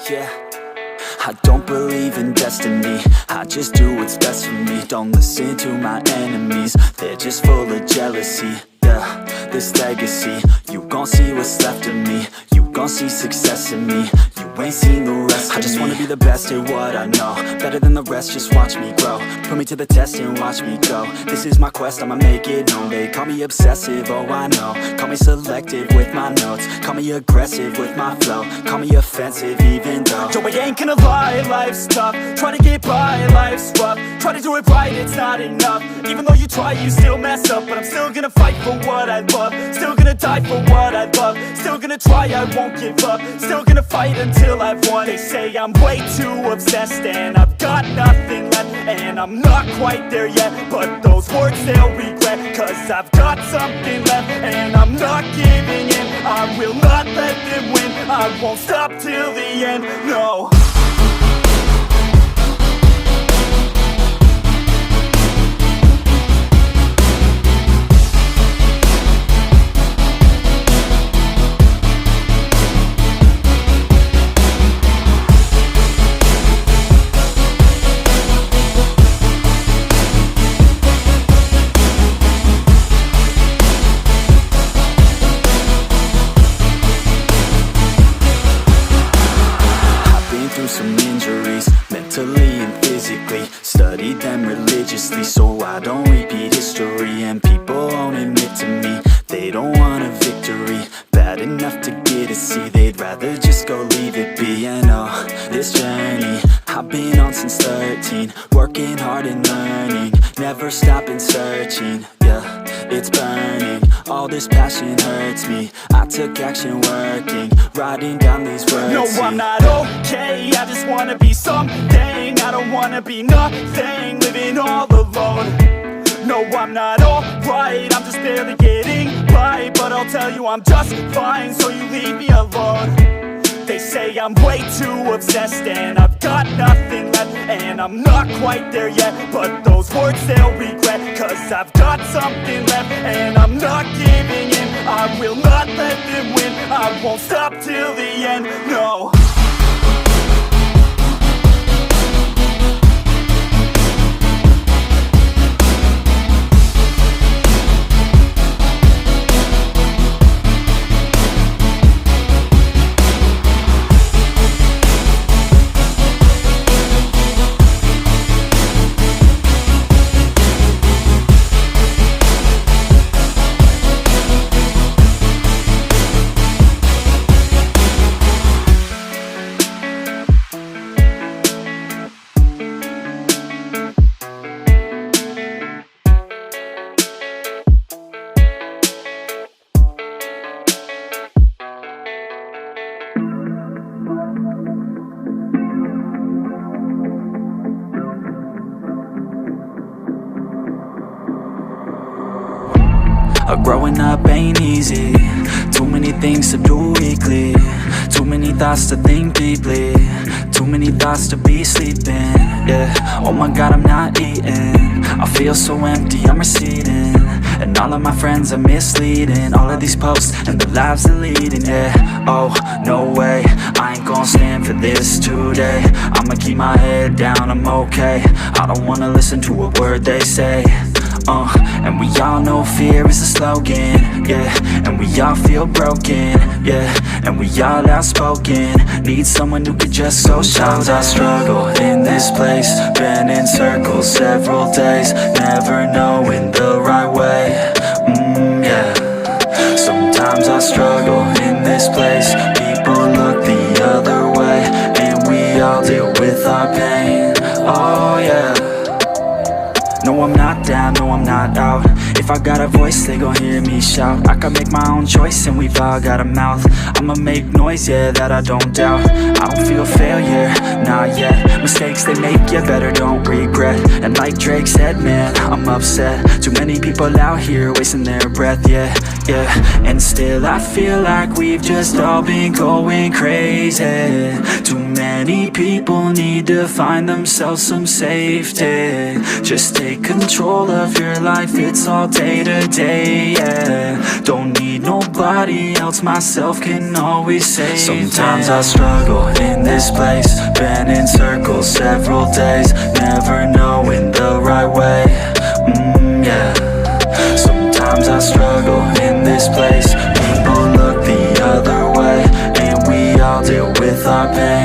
yeah. I don't believe in destiny, I just do what's best for me. Don't listen to my enemies, they're just full of jealousy. Yeah, this legacy, you gon' see what's left of me. You gon' see success in me, you ain't seen the rest of me. I just wanna be the best at what I know, better than the rest, just watch me grow. Put me to the test and watch me go. This is my quest, I'ma make it known. They call me obsessive, oh I know. Call me selective with my notes, call me aggressive with my flow, call me offensive even though Joe, I ain't gonna lie, life's tough. Try to get by, life's rough. Try to do it right, it's not enough. Even though you try, you still mess up. But I'm still gonna fight for what I love, still gonna die for what I love, still gonna try, I won't give up, still gonna fight until I've won. They say I'm way too obsessed and I've got nothing left, and I'm not quite there yet, but those words they'll regret, cause I've got something left and I'm not giving in. I will not let them win, I won't stop till the end, no. Some injuries, mentally and physically. Studied them religiously so I don't repeat history. And people won't admit to me they don't want a victory bad enough to get a C. They'd rather just go leave it be. And oh, this journey I've been on since 13, working hard and learning, never stopping searching. Yeah, it's burning, all this passion hurts me. I took action working, writing down these words. No, I'm not okay, I just wanna be something. I don't wanna be nothing, living all alone. No, I'm not alright, I'm just barely getting by. But I'll tell you I'm just fine, so you leave me alone. They say I'm way too obsessed and I've got nothing left, and I'm not quite there yet, but those words they'll regret, cause I've got something left and I'm not giving in. I will not let them win, I won't stop till the end, no. Growing up ain't easy, too many things to do weekly, too many thoughts to think deeply, too many thoughts to be sleeping, yeah. Oh my god, I'm not eating, I feel so empty, I'm receding, and all of my friends are misleading. All of these posts and the lives they're leading, yeah. Oh, no way, I ain't gon' stand for this today. I'ma keep my head down, I'm okay, I don't wanna listen to a word they say. And we all know fear is a slogan, yeah. And we all feel broken, yeah. And we all outspoken, need someone who could just go. Sometimes I struggle in this place, been in circles several days, never knowing the right way, yeah. Sometimes I struggle in this place, people look the other way, and we all deal with our pain, oh yeah. No, I'm not down, no, I'm not out. If I got a voice, they gon' hear me shout. I can make my own choice and we've all got a mouth. I'ma make noise, yeah, that I don't doubt. I don't feel failure, not yet. Mistakes they make, you better don't regret. And like Drake said, man, I'm upset. Too many people out here wasting their breath, yeah, yeah. And still I feel like we've just all been going crazy. Too many people need to find themselves some safety. Just take control of your life, it's all day to day, yeah. Don't need nobody nobody else, myself can always save. Sometimes I struggle in this place, been in circles several days, never knowing the right